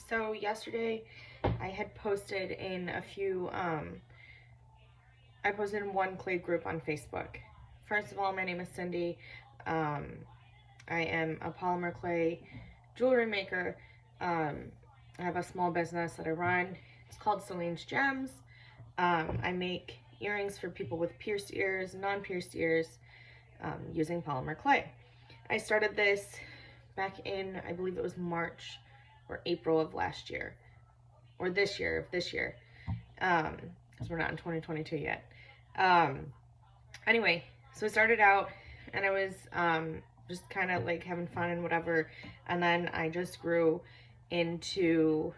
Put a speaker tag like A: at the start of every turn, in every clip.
A: So yesterday I had posted in I posted in one clay group on Facebook. First of all, my name is Cindy. Um, I am a polymer clay jewelry maker. I have a small business that I run. It's called Celine's Gems. I make earrings for people with pierced ears, non-pierced ears, using polymer clay. I started this back in, I believe it was March or April of last year, or this year, because we're not in 2022 yet. Anyway, so I started out and I was just kind of like having fun and whatever, and then I just grew into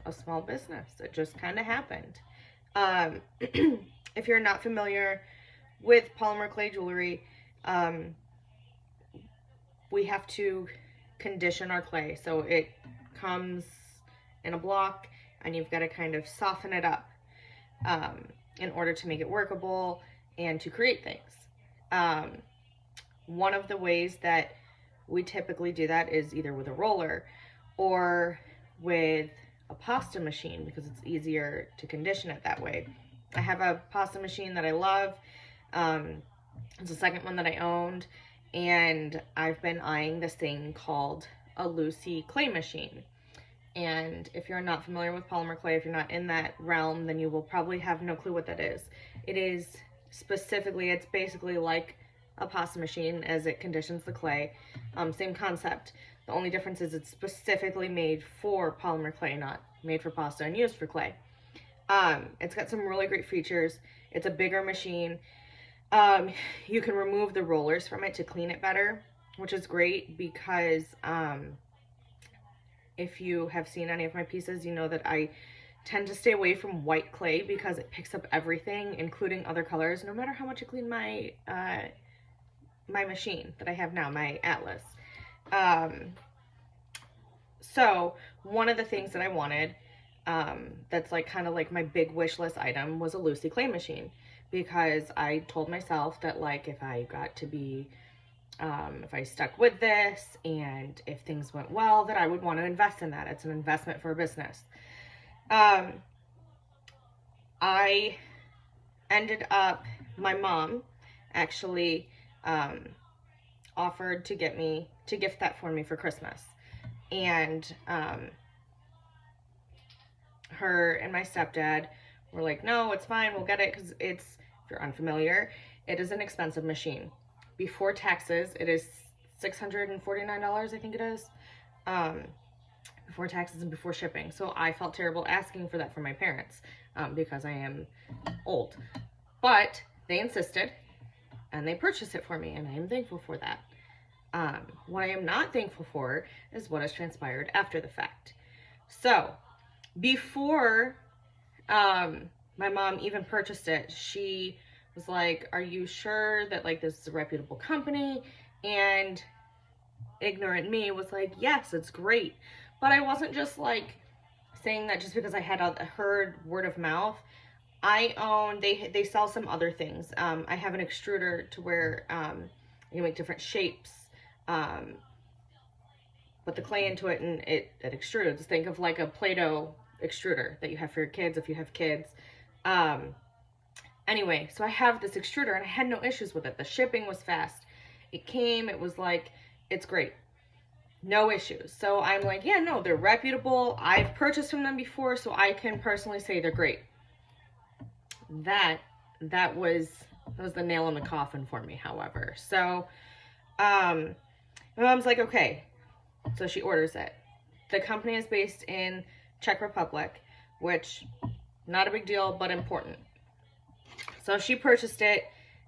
A: a small business. It just kind of happened. If you're not familiar with polymer clay jewelry, we have to condition our clay. So it comes in a block and you've got to kind of soften it up in order to make it workable and to create things. One of the ways that we typically do that is either with a roller or with a pasta machine, because it's easier to condition it that way. I have a pasta machine that I love. It's the second one that I owned, and I've been eyeing this thing called a Lucy clay machine. And if you're not familiar with polymer clay, if you're not in that realm, then you will probably have no clue what that is. It is specifically, it's basically like a pasta machine as it conditions the clay. Same concept. The only difference is it's specifically made for polymer clay, not made for pasta and used for clay. It's got some really great features. It's a bigger machine. You can remove the rollers from it to clean it better, which is great because if you have seen any of my pieces, you know that I tend to stay away from white clay because it picks up everything, including other colors, no matter how much I clean my my machine that I have now, my Atlas. So one of the things that I wanted, that's like kind of like my big wish list item, was a Lucy clay machine, because I told myself that like if I got to be if I stuck with this and if things went well, that I would want to invest in that. It's an investment for a business. I ended up, my mom actually offered to gift that for me for Christmas. And her and my stepdad were like, no, it's fine, we'll get it, because it's, if you're unfamiliar, it is an expensive machine. Before taxes, it is $649, I think it is, before taxes and before shipping. So I felt terrible asking for that from my parents, because I am old. But they insisted, and they purchased it for me, and I am thankful for that. What I am not thankful for is what has transpired after the fact. So before my mom even purchased it, she was like, are you sure that like this is a reputable company? And ignorant me was like, yes, it's great. But I wasn't just like saying that just because I had heard word of mouth. I own, they sell some other things. I have an extruder to where you make different shapes, put the clay into it, and it extrudes. Think of like a Play-Doh extruder that you have for your kids if you have kids. Anyway, so I have this extruder and I had no issues with it. The shipping was fast. It came, it was like, it's great. No issues. So I'm like, yeah, no, they're reputable. I've purchased from them before, so I can personally say they're great. That was the nail in the coffin for me, however. So my mom's like, okay. So she orders it. The company is based in Czech Republic, which, not a big deal, but important. So she purchased it,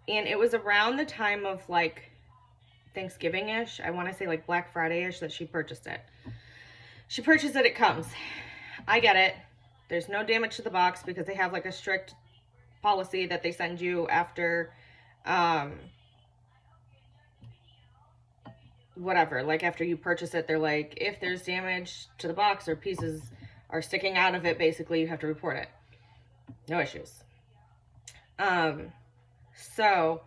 A: and it was around the time of like Thanksgiving-ish. I want to say like Black Friday-ish that she purchased it. She purchased it, it comes. I get it. There's no damage to the box because they have like a strict policy that they send you after, whatever, like after you purchase it, they're like, if there's damage to the box or pieces are sticking out of it, basically you have to report it. No issues. So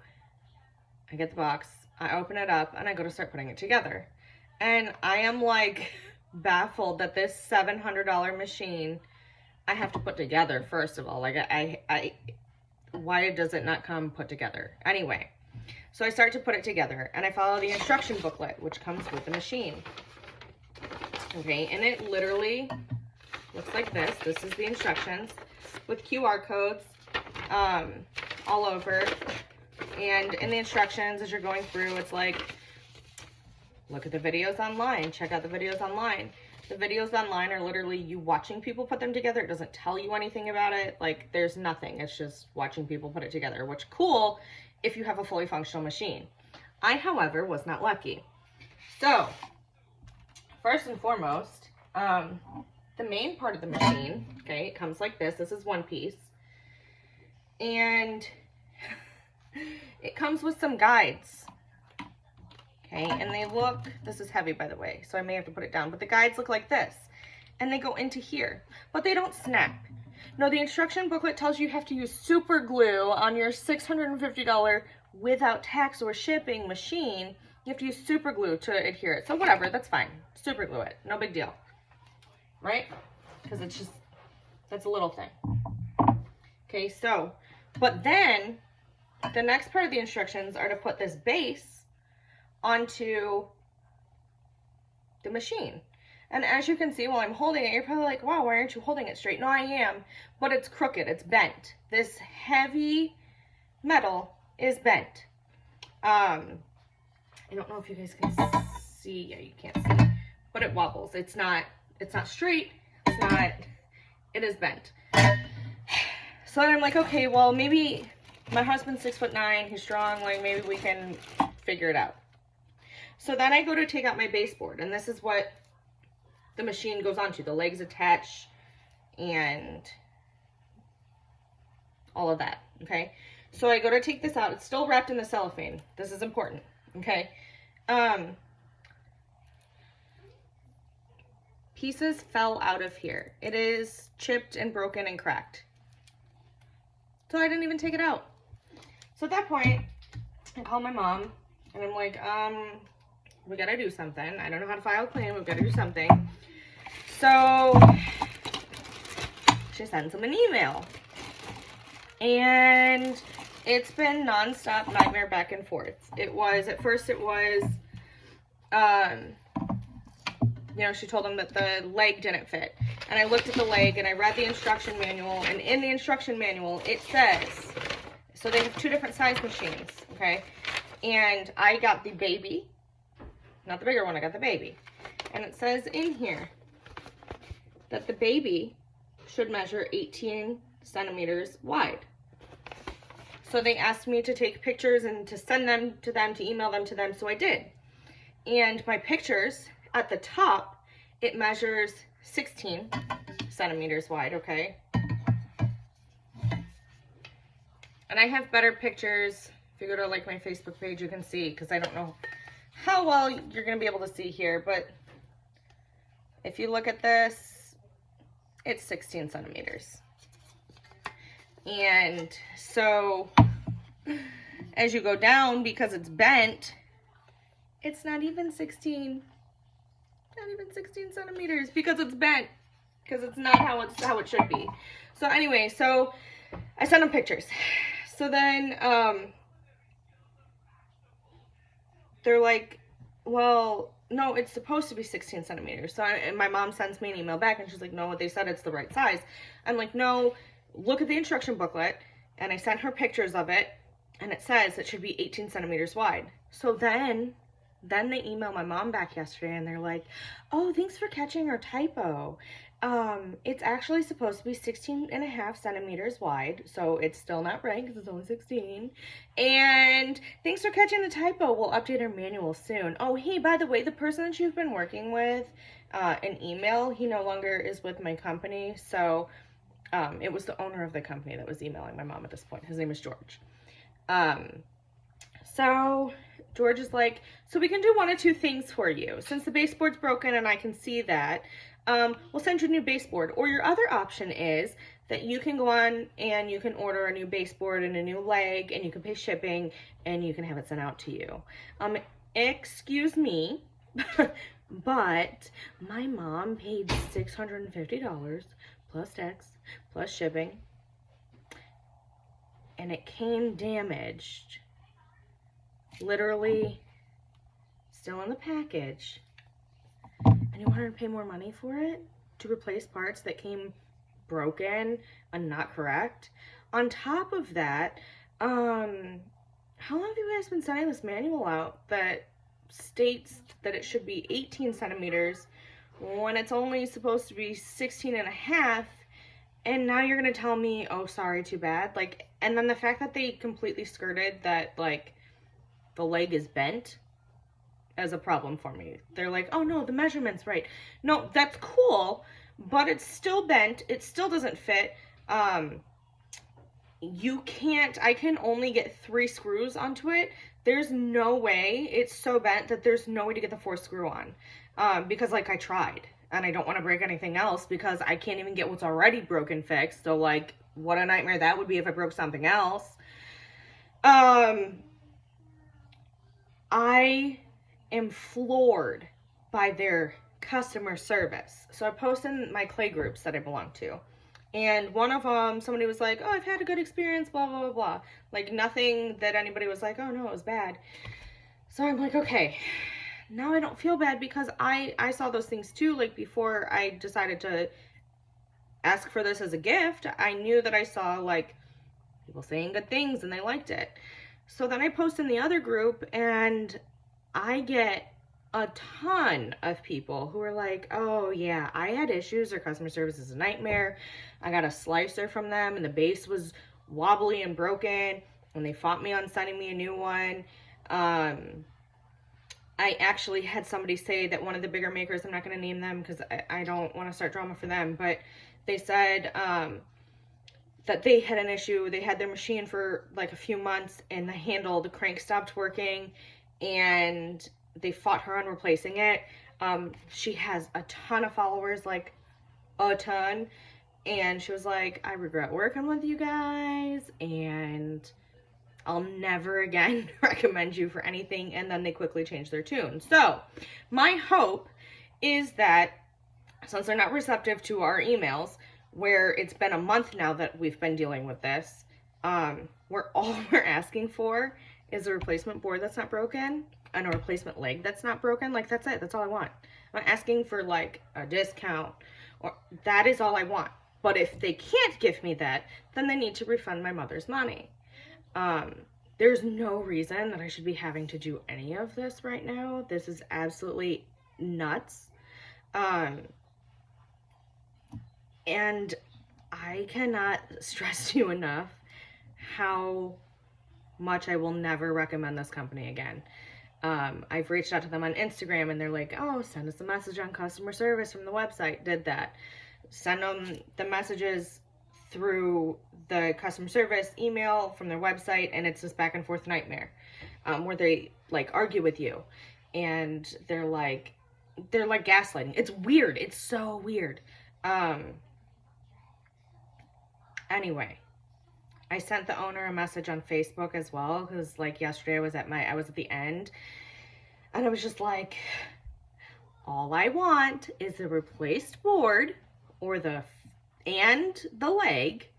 A: I get the box, I open it up, and I go to start putting it together. And I am like baffled that this $700 machine I have to put together, first of all. Like, why does it not come put together? Anyway, so I start to put it together, and I follow the instruction booklet, which comes with the machine. Okay, and it literally looks like this. This is the instructions with QR codes all over. And in the instructions, as you're going through, it's like, look at the videos online, check out the videos online. The videos online are literally you watching people put them together. It doesn't tell you anything about it. Like, there's nothing. It's just watching people put it together, which cool if you have a fully functional machine. I, however, was not lucky. So, first and foremost, the main part of the machine, okay, it comes like this. This is one piece. And it comes with some guides. Okay, and they look, this is heavy, by the way, so I may have to put it down, but the guides look like this, and they go into here, but they don't snap. No, the instruction booklet tells you have to use super glue on your $650 without tax or shipping machine. You have to use super glue to adhere it. So whatever, that's fine. Super glue it, no big deal, right? Because it's just, that's a little thing. Okay, so, but then the next part of the instructions are to put this base onto the machine. And as you can see while I'm holding it, you're probably like, wow, why aren't you holding it straight? No, I am, but it's crooked, it's bent. This heavy metal is bent. I don't know if you guys can see, yeah, you can't see, but it wobbles. It's not straight, it is bent. So then I'm like, okay, well, maybe my husband's 6'9", he's strong, like maybe we can figure it out. So then I go to take out my baseboard, and this is what the machine goes onto. The legs attach and all of that, okay? So I go to take this out. It's still wrapped in the cellophane. This is important, okay? Pieces fell out of here. It is chipped and broken and cracked. So I didn't even take it out. So at that point, I call my mom, and I'm like, we gotta do something. I don't know how to file a claim. We've got to do something. So she sends him an email. And it's been nonstop nightmare back and forth. It was, at first it was, you know, she told him that the leg didn't fit. And I looked at the leg and I read the instruction manual. And in the instruction manual, it says, so they have two different size machines, okay? And I got the baby. Not the bigger one, I got the baby. And it says in here that the baby should measure 18 centimeters wide. So they asked me to take pictures and to send them to them, to email them to them, so I did. And my pictures, at the top, it measures 16 centimeters wide, okay? And I have better pictures. If you go to like my Facebook page, you can see, because I don't know how well you're going to be able to see here, but if you look at this, it's 16 centimeters. And so as you go down, because it's bent, it's not even 16 centimeters because it's bent, because it's not how it should be. So anyway, so I sent them pictures. So then they're like, well, no, it's supposed to be 16 centimeters. So and my mom sends me an email back and she's like, no, they said it's the right size. I'm like, no, look at the instruction booklet. And I sent her pictures of it and it says it should be 18 centimeters wide. So then they email my mom back yesterday and they're like, oh, thanks for catching our typo. It's actually supposed to be 16.5 centimeters wide, so it's still not right because it's only 16. And thanks for catching the typo. We'll update our manual soon. Oh, hey, by the way, the person that you've been working with, an email, he no longer is with my company, so it was the owner of the company that was emailing my mom at this point. His name is George. So George is like, so we can do one of two things for you. Since the baseboard's broken and I can see that, we'll send you a new baseboard. Or your other option is that you can go on and you can order a new baseboard and a new leg and you can pay shipping and you can have it sent out to you. Excuse me, But my mom paid $650 plus tax plus shipping, and it came damaged, literally still in the package, and you want her to pay more money for it to replace parts that came broken and not correct. On top of that, how long have you guys been sending this manual out that states that it should be 18 centimeters when it's only supposed to be 16 and a half? And now you're gonna tell me, oh, sorry, too bad. Like, and then the fact that they completely skirted that, like, the leg is bent as a problem for me. They're like, oh no, the measurement's right. No, that's cool, but it's still bent. It still doesn't fit. You can't, I can only get 3 screws onto it. There's no way, it's so bent that there's no way to get the 4th screw on. Because like I tried, and I don't want to break anything else because I can't even get what's already broken fixed. So like, what a nightmare that would be if I broke something else. I am floored by their customer service. So I post in my clay groups that I belong to. And one of them, somebody was like, oh, I've had a good experience, blah, blah, blah, blah. Like, nothing that anybody was like, oh, no, it was bad. So I'm like, okay, now I don't feel bad because I saw those things too. Like, before I decided to ask for this as a gift, I knew that I saw, like, people saying good things and they liked it. So then I post in the other group and I get a ton of people who are like, oh yeah, I had issues. Their customer service is a nightmare. I got a slicer from them and the base was wobbly and broken and they fought me on sending me a new one. I actually had somebody say that one of the bigger makers, I'm not going to name them because I don't want to start drama for them, but they said that they had an issue. They had their machine for like a few months and the handle, the crank stopped working, and they fought her on replacing it. She has a ton of followers, like a ton. And she was like, I regret working with you guys and I'll never again recommend you for anything. And then they quickly changed their tune. So my hope is that since they're not receptive to our emails, where it's been a month now that we've been dealing with this, where all we're asking for is a replacement board that's not broken and a replacement leg that's not broken. Like, that's it. That's all I want. I'm not asking for like a discount, or that is all I want. But if they can't give me that, then they need to refund my mother's money. There's no reason that I should be having to do any of this right now. This is absolutely nuts. And I cannot stress to you enough how much I will never recommend this company again. I've reached out to them on Instagram and they're like, oh, send us a message on customer service from the website. Did that. Send them the messages through the customer service email from their website, and it's this back and forth nightmare where they like argue with you and they're like gaslighting. It's weird. It's so weird. Anyway, I sent the owner a message on Facebook as well, because like yesterday I was at the end and I was just like, all I want is a replaced board or the leg,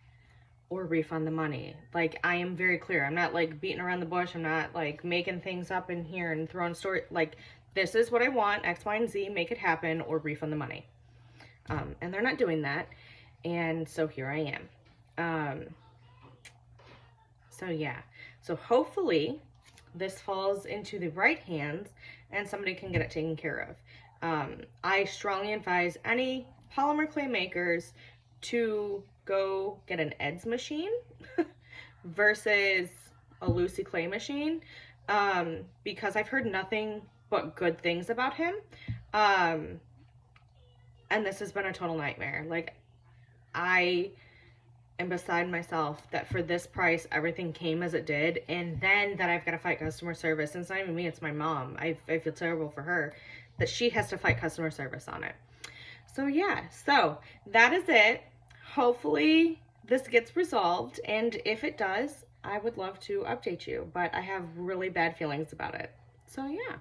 A: or refund the money. Like, I am very clear. I'm not like beating around the bush. I'm not like making things up in here and throwing story. Like, this is what I want, X, Y, and Z, make it happen or refund the money. And they're not doing that. And so here I am. So yeah, so hopefully this falls into the right hands and somebody can get it taken care of. I strongly advise any polymer clay makers to go get an Ed's machine versus a Lucy clay machine, because I've heard nothing but good things about him. And this has been a total nightmare. Like, I am beside myself that for this price everything came as it did, and then that I've got to fight customer service. And it's not even me, it's my mom. I feel terrible for her that she has to fight customer service on it. So yeah, so that is it. Hopefully this gets resolved, and if it does, I would love to update you, but I have really bad feelings about it. So yeah.